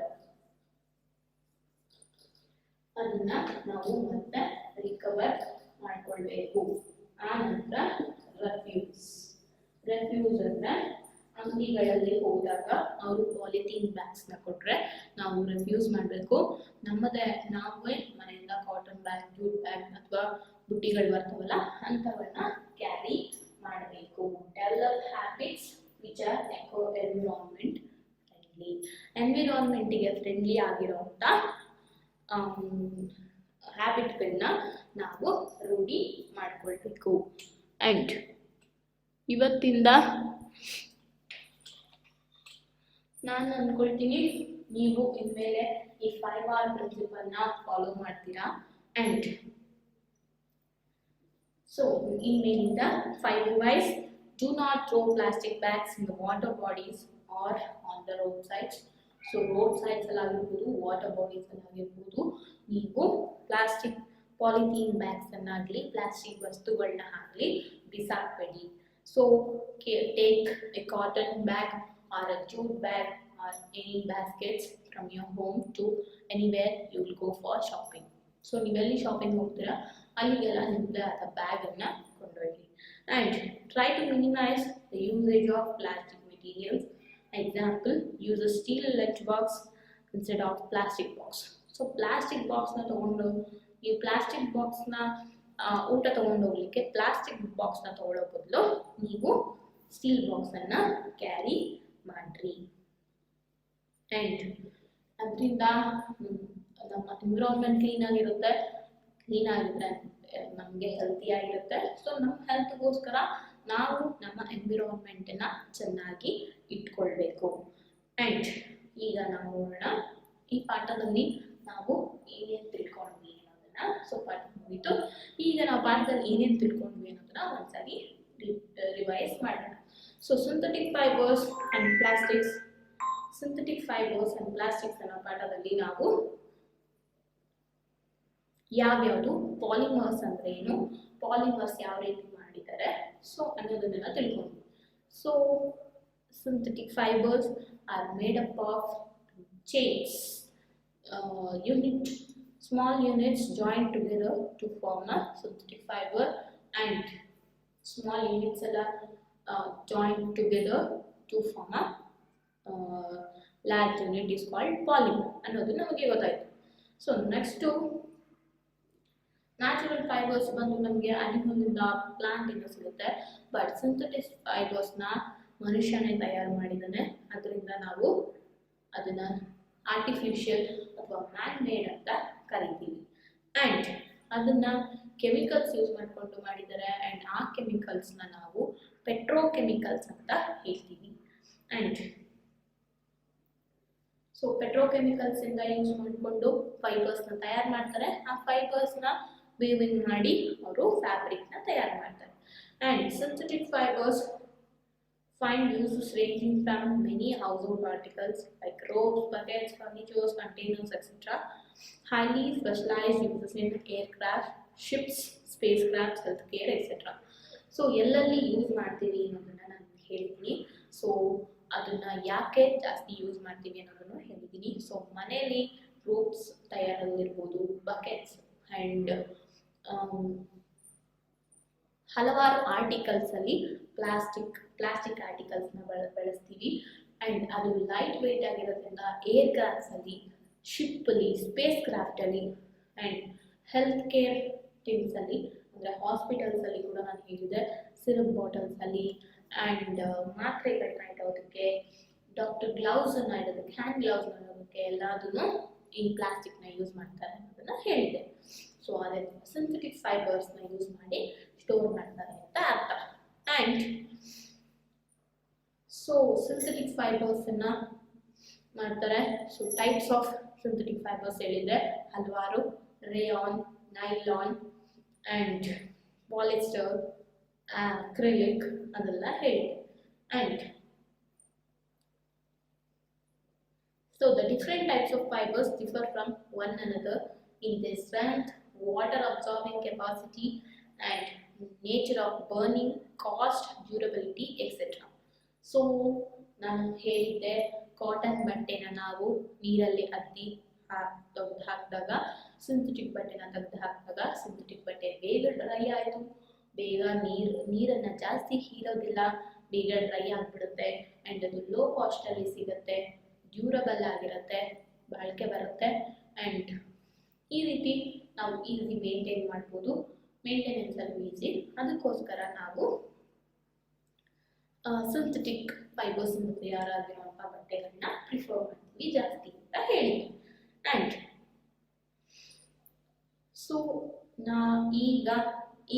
ಅದನ್ನ ನಾವು ಮತ್ತೆ ರಿಕವರ್ ಮಾಡ್ಕೊಳ್ಬೇಕು. ಆ ನಂತರ ರೆಫ್ಯೂಸ್. ರೆಫ್ಯೂಸ್ ಅಂದ್ರೆ ಅಂಗಡಿಗಳಲ್ಲಿ ಹೋದಾಗ ಅವರು ಪಾಲಿಥೀನ್ ಬ್ಯಾಗ್ಸ್ ನ ಕೊಟ್ರೆ ನಾವು ರೆಫ್ಯೂಸ್ ಮಾಡಬೇಕು. ನಾವೇ ಮನೆಯಿಂದ ಕಾಟನ್ ಬ್ಯಾಗ್, ಜೂಟ್ ಬ್ಯಾಗ್ ಅಥವಾ ಬುಟ್ಟಿಗಳು ಬರ್ತವಲ್ಲ ಅಂಥವನ್ನ ಕ್ಯಾರಿ ಮಾಡಬೇಕು. Develop habits which are environment friendly. ಎನ್ವಿರಾನ್ಮೆಂಟಿಗೆ ಫ್ರೆಂಡ್ಲಿ ಆಗಿರೋಂಥ ಹ್ಯಾಬಿಟ್ಗಳನ್ನ ನಾವು ರೂಢಿ ಮಾಡ್ಕೊಳ್ಬೇಕು. ಅಂಡ್ ಇವತ್ತಿಂದ ನಾನು ಅನ್ಕೊಳ್ತೀನಿ ನೀವು ಇನ್ಮೇಲೆ ಈ 5R ಪ್ರಿನ್ಸಿಪಲ್ ನ ಫಾಲೋ ಮಾಡ್ತೀರಾ. ಅಂಡ್ ಸೊ ಇನ್ಮೇಲಿಂದ 5 advice: do not throw plastic bags in the water bodies or on the roadsides. So road sides ಅಲ್ಲಿ ಆಗಿರ್ಬೋದು, ವಾಟರ್ ಬಾಡೀಸ್ ಅಲ್ಲಿ ಆಗಿರ್ಬೋದು, ನೀವು ಪ್ಲಾಸ್ಟಿಕ್ ಪಾಲಿಥೀನ್ ಬ್ಯಾಗ್ಸ್ ಅನ್ನಾಗಲಿ ಪ್ಲಾಸ್ಟಿಕ್ ವಸ್ತುಗಳನ್ನ ಆಗಲಿ ಬಿಸಾಕಬೇಡಿ. So take a cotton bag or a jute bag or any baskets from your home to anywhere you will go for shopping. So ನೀವೆಲ್ಲಿ ಶಾಪಿಂಗ್ ಹೋಗ್ತೀರಾ ಅಲ್ಲಿಗೆಲ್ಲ ನಿಮ್ಮದೇ ಆದ ಬ್ಯಾಗ್ ಅನ್ನ ಕೊಂಡೊಯ್ಯಿರಿ. And try to minimize the usage of plastic materials. Example, use a steel lunch box instead of plastic box. So plastic box ನ ತಗೊಂಡು ಈ plastic box ನ ಊಟ ತಗೊಂಡು ಹೋಗ್ಲಿಕ್ಕೆ ಪ್ಲಾಸ್ಟಿಕ್ ಬಾಕ್ಸ್ ನ ತಗೊಳ್ಳೋ ಬದಲು ನೀವು ಸ್ಟೀಲ್ ಬಾಕ್ಸ್ ಅನ್ನ ಕ್ಯಾರಿ ಮಾಡ್ರಿ. ಅಂಡ್ ಅದರಿಂದ ನಮ್ಮ ಎನ್ವಿರಾನ್ಮೆಂಟ್ ಕ್ಲೀನ್ ಆಗಿರುತ್ತೆ. ಕ್ಲೀನ್ ಆಗಿದ್ರೆ ನಮಗೆ ಹೆಲ್ತಿ ಆಗಿರುತ್ತೆ. ಸೊ ನಮ್ಮ ಹೆಲ್ತ್ಗೋಸ್ಕರ ನಾವು ನಮ್ಮ ಎನ್ವಿರಾನ್ಮೆಂಟನ್ನ ಚೆನ್ನಾಗಿ ಇಟ್ಕೊಳ್ಬೇಕು. ಅಂಡ್ ಈಗ ನಾವು ನೋಡೋಣ ಈ ಪಾಠದಲ್ಲಿ ನಾವು ಏನೇನು ತಿಳ್ಕೊಂಡ್ವಿ ಅನ್ನೋದನ್ನ. ಸೊ ಪಾಠ ಮುಗಿತು. ಈಗ ನಾವು ಪಾಠದಲ್ಲಿ ಏನೇನು ತಿಳ್ಕೊಂಡ್ವಿ ಅನ್ನೋದನ್ನ ಒಂದ್ಸರಿ ರಿವೈಸ್ ಮಾಡೋಣ. So synthetic fibres and plastics. Synthetic fibres and plastics ಅನ್ನೋ ಪಾಠದಲ್ಲಿ ನಾವು ಯಾವ್ಯಾವುದು, ಪಾಲಿಮರ್ಸ್ ಅಂದ್ರೆ ಏನು, ಪಾಲಿಮರ್ಸ್ ಯಾವ ರೀತಿ ಮಾಡಿದ್ದಾರೆ ಸೊ ಅನ್ನೋದನ್ನೆಲ್ಲ ತಿಳ್ಕೊಂಡ್ವಿ. So synthetic fibres are made up of chains, small units joined together to form a synthetic fiber, and small units joined together to form a large unit is called polymer ಅನ್ನೋದು ನಮಗೆ ಗೊತ್ತಾಯ್ತು. So next natural fibres ಬಂದು ನಮಗೆ ಅನಿಮಲ್ನಿಂದ, plant ಇಂದ ಸಿಗುತ್ತೆ. But synthetic ಫೈಬರ್ಸ್ನ ಮನುಷ್ಯನೇ ತಯಾರು ಮಾಡಿದ್ದಾನೆ. ಅದರಿಂದ ನಾವು ಅದನ್ನ ಆರ್ಟಿಫಿಷಿಯಲ್ ಅಥವಾ ಮ್ಯಾನ್ ಮೇಡ್ ಅಂತ ಕರಿತೀವಿ. ಅಂಡ್ ಅದನ್ನ ಕೆಮಿಕಲ್ಸ್ ಯೂಸ್ ಮಾಡಿಕೊಂಡು ಮಾಡಿದ್ದಾರೆ. ಅಂಡ್ ಆ ಕೆಮಿಕಲ್ಸ್ನ ನಾವು ಪೆಟ್ರೋಕೆಮಿಕಲ್ಸ್ ಅಂತ ಹೇಳ್ತೀವಿ. ಅಂಡ್ ಸೊ ಪೆಟ್ರೋಕೆಮಿಕಲ್ಸ್ ಇಂದ ಯೂಸ್ ಮಾಡಿಕೊಂಡು ಫೈಬರ್ಸ್ನ ತಯಾರು ಮಾಡ್ತಾರೆ. ಆ ಫೈಬರ್ಸ್ನ ವೀವಿಂಗ್ ಮಾಡಿ ಅವರು ಫ್ಯಾಬ್ರಿಕ್ನ ತಯಾರು ಮಾಡ್ತಾರೆ. And synthetic fibres find uses ranging from many household articles like ropes, buckets, furniture, containers, etc. Highly specialized uses in aircraft, ships, spacecraft, healthcare, etc. So ಎಲ್ಲೆಲ್ಲಿ ಯೂಸ್ ಮಾಡ್ತೀವಿ ಅನ್ನೋದನ್ನ ನಾನು ಹೇಳ್ತೀನಿ. ಸೊ ಅದನ್ನ ಯಾಕೆ ಜಾಸ್ತಿ ಯೂಸ್ ಮಾಡ್ತೀವಿ ಅನ್ನೋದನ್ನು ಹೇಳಿದ್ದೀನಿ. ಸೊ ಮನೆಯಲ್ಲಿ ರೋಪ್ಸ್ ತಯಾರಾಗಿರ್ಬೋದು, ಬಕೆಟ್ಸ್ ಆ್ಯಂಡ್ ಹಲವಾರು ಆರ್ಟಿಕಲ್ಸಲ್ಲಿ ಪ್ಲಾಸ್ಟಿಕ್ ಆರ್ಟಿಕಲ್ಸ್ನ ಬಳಸ್ತೀವಿ. ಆ್ಯಂಡ್ ಅದು ಲೈಟ್ ವೆಯ್ಟ್ ಆಗಿರೋದ್ರಿಂದ ಏರ್ ಕ್ರಾಫ್ಟ್ಸಲ್ಲಿ, ಶಿಪ್ಪಲ್ಲಿ, ಸ್ಪೇಸ್ ಕ್ರಾಫ್ಟಲ್ಲಿ ಆ್ಯಂಡ್ ಹೆಲ್ತ್ ಕೇರ್ ಥಿಂಗ್ಸಲ್ಲಿ ಅಂದರೆ ಹಾಸ್ಪಿಟಲ್ಸಲ್ಲಿ ಕೂಡ ನಾನು ಹೇಳಿದೆ, ಸಿರಪ್ ಬಾಟಲ್ಸಲ್ಲಿ ಆ್ಯಂಡ್ ಮಾತ್ರೆಗಳನ್ನ ಇಡೋದಕ್ಕೆ, ಡಾಕ್ಟರ್ ಗ್ಲೌಸನ್ನು ಇಡೋದಕ್ಕೆ, ಹ್ಯಾಂಡ್ ಗ್ಲೌಸ್ನ ಇಡೋದಕ್ಕೆ ಎಲ್ಲದನ್ನು ಈ ಪ್ಲಾಸ್ಟಿಕ್ನ ಯೂಸ್ ಮಾಡ್ತಾರೆ ಅನ್ನೋದನ್ನು ಹೇಳಿದೆ. ಸೊ ಅದೇ ಸಿಂಥೆಟಿಕ್ ಫೈಬರ್ಸ್ನ ಯೂಸ್ ಮಾಡಿ ಸ್ಟೋರ್ ಮಾಡ್ತಾರೆ ಅಂತ ಅರ್ಥ. ಆ್ಯಂಡ್ ಸೊ ಸಿಂಥೆಟಿಕ್ ಫೈಬರ್ಸನ್ನು ಮಾಡ್ತಾರೆ. So types of synthetic fibres ಹೇಳಿದೆ ಹಲವಾರು, rayon, nylon and polyester, acrylic ಅದೆಲ್ಲ ಹೇಳಿದೆ. And so the different types of fibers differ from one another in their strength, water absorbing capacity and nature of burning, cost, durability, etc. So ನಾನು ಹೇಳಿದ್ದೆ, cotton ಬಟ್ಟೆನ ನಾವು ನೀರಲ್ಲಿ ಅದ್ದಿ ತೆಗೆದು ಹಾಕಿದಾಗ, ಸಿಂಥೆಟಿಕ್ ಬಟ್ಟೆನ ತೆಗೆದು ಹಾಕಿದಾಗ ಸಿಂಥೆಟಿಕ್ ಬಟ್ಟೆ ಬೇಗ ಡ್ರೈ ಆಯಿತು, ಬೇಗ ನೀರನ್ನು ಜಾಸ್ತಿ ಹೀರೋದಿಲ್ಲ, ಬೇಗ ಡ್ರೈ ಆಗಿಬಿಡುತ್ತೆ ಆ್ಯಂಡ್ ಅದು ಲೋ ಕಾಸ್ಟಲ್ಲಿ ಸಿಗುತ್ತೆ, ಡ್ಯೂರಬಲ್ ಆಗಿರುತ್ತೆ, ಬಾಳಿಕೆ ಬರುತ್ತೆ ಆ್ಯಂಡ್ ಈ ರೀತಿ ನಾವು ಈಸಿ ಮೇಂಟೈನ್ ಮಾಡ್ಬೋದು. ಮೇಂಟೆನೆನ್ಸಲ್ಲಿ ಈಸಿ, ಅದಕ್ಕೋಸ್ಕರ ನಾವು ಸಿಂಥೆಟಿಕ್ ಫೈಬರ್ಸಿಂದ ತಯಾರಾಗಿರುವಂಥ ಬಟ್ಟೆಗಳನ್ನ ಪ್ರಿಫರ್ ಮಾಡ್ತೀವಿ ಜಾಸ್ತಿ ಅಂತ ಹೇಳಿ. ಆ್ಯಂಡ್ ಸೊ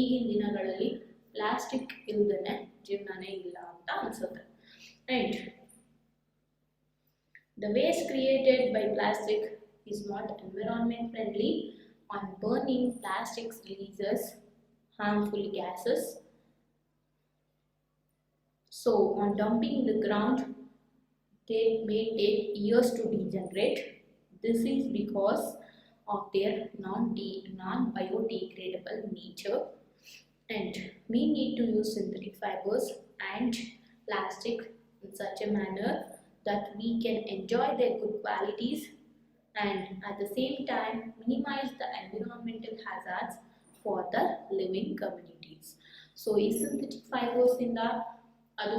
ಈಗಿನ ದಿನಗಳಲ್ಲಿ ಪ್ಲಾಸ್ಟಿಕ್ ಇಲ್ಲದೇ ಜೀವನನೇ ಇಲ್ಲ ಅಂತ ಅನ್ಸುತ್ತೆ. And the waste created by plastic is not environment friendly. On burning, plastics releases harmful gases. So on dumping in the ground, they may take years to degenerate. This is because of their non-biodegradable nature. And we need to use synthetic fibers and plastic in such a manner that we can enjoy their good qualities and at the same time minimize the environmental hazards for the living communities. So ಈ synthetic ಫೈಬರ್ಸಿಂದ ಅದು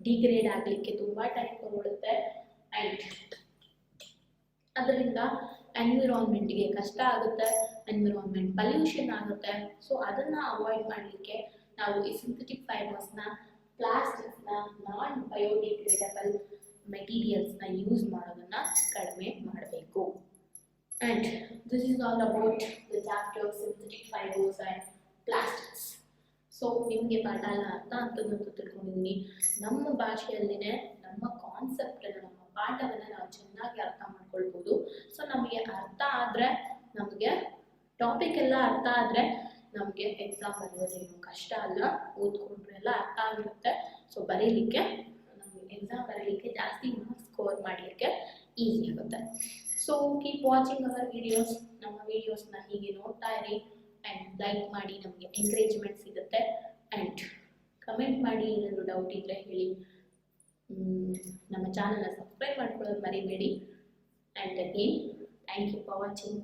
degrade ಆಗಲಿಕ್ಕೆ ತುಂಬ time ತಗೊಳುತ್ತೆ and ಅದರಿಂದ ಎನ್ವಿರಾನ್ಮೆಂಟ್ಗೆ ಕಷ್ಟ ಆಗುತ್ತೆ, environment pollution ಆಗುತ್ತೆ. So ಅದನ್ನು ಅವಾಯ್ಡ್ ಮಾಡಲಿಕ್ಕೆ ನಾವು ಈ ಸಿಂಥೆಟಿಕ್ ಫೈಬರ್ಸ್ನ, ಪ್ಲಾಸ್ಟಿಕ್ಸ್ನ, ನಾನ್ ಬಯೋಡಿಗ್ರೇಡಬಲ್ ಮೆಟೀರಿಯಲ್ಸ್ನ ಯೂಸ್ ಮಾಡೋದನ್ನು ಕಡಿಮೆ ಮಾಡಬೇಕು. And this is all about the chapter synthetic fibres and plastics. So ನಿಮಗೆ ಪಾಠ ಎಲ್ಲ ಅರ್ಥ ಆಗ್ತದಂತ ತಿಳ್ಕೊಂಡಿದ್ದೀನಿ. ನಮ್ಮ ಭಾಷೆಯಲ್ಲಿನೇ ನಮ್ಮ ಕಾನ್ಸೆಪ್ಟನ್ನು, ನಮ್ಮ ಪಾಠವನ್ನು ನಾವು ಚೆನ್ನಾಗಿ ಅರ್ಥ ಮಾಡ್ಕೊಳ್ಬೋದು. ಸೊ ನಮಗೆ ಅರ್ಥ ಆದರೆ, ನಮಗೆ ಟಾಪಿಕ್ ಎಲ್ಲ ಅರ್ಥ ಆದರೆ ನಮಗೆ ಎಕ್ಸಾಮ್ ಬರೆಯೋದೇನು ಕಷ್ಟ ಅಲ್ಲ, ಓದ್ಕೊಂಡ್ರೆ ಎಲ್ಲ ಅರ್ಥ ಆಗಿರುತ್ತೆ. ಸೊ ಬರೀಲಿಕ್ಕೆ, ನಮಗೆ ಎಕ್ಸಾಮ್ ಬರೀಲಿಕ್ಕೆ ಜಾಸ್ತಿ ಮಾರ್ಕ್ಸ್ ಸ್ಕೋರ್ ಮಾಡಲಿಕ್ಕೆ ಈಸಿ ಆಗುತ್ತೆ. So keep watching our videos. ನಮ್ಮ ವಿಡಿಯೋಸ್ನ ಹೀಗೆ ನೋಡ್ತಾ ಇರಿ ಆ್ಯಂಡ್ ಲೈಕ್ ಮಾಡಿ, ನಮಗೆ ಎಂಕರೇಜ್ಮೆಂಟ್ ಸಿಗುತ್ತೆ. ಆ್ಯಂಡ್ ಕಮೆಂಟ್ ಮಾಡಿ, ಏನಾದರೂ ಡೌಟ್ ಇದ್ದರೆ ಹೇಳಿ. ನಮ್ಮ ಚಾನಲ್ನ ಸಬ್ಸ್ಕ್ರೈಬ್ ಮಾಡ್ಕೊಳ್ಳೋದು ಮರಿಬೇಡಿ. And again thank you for watching.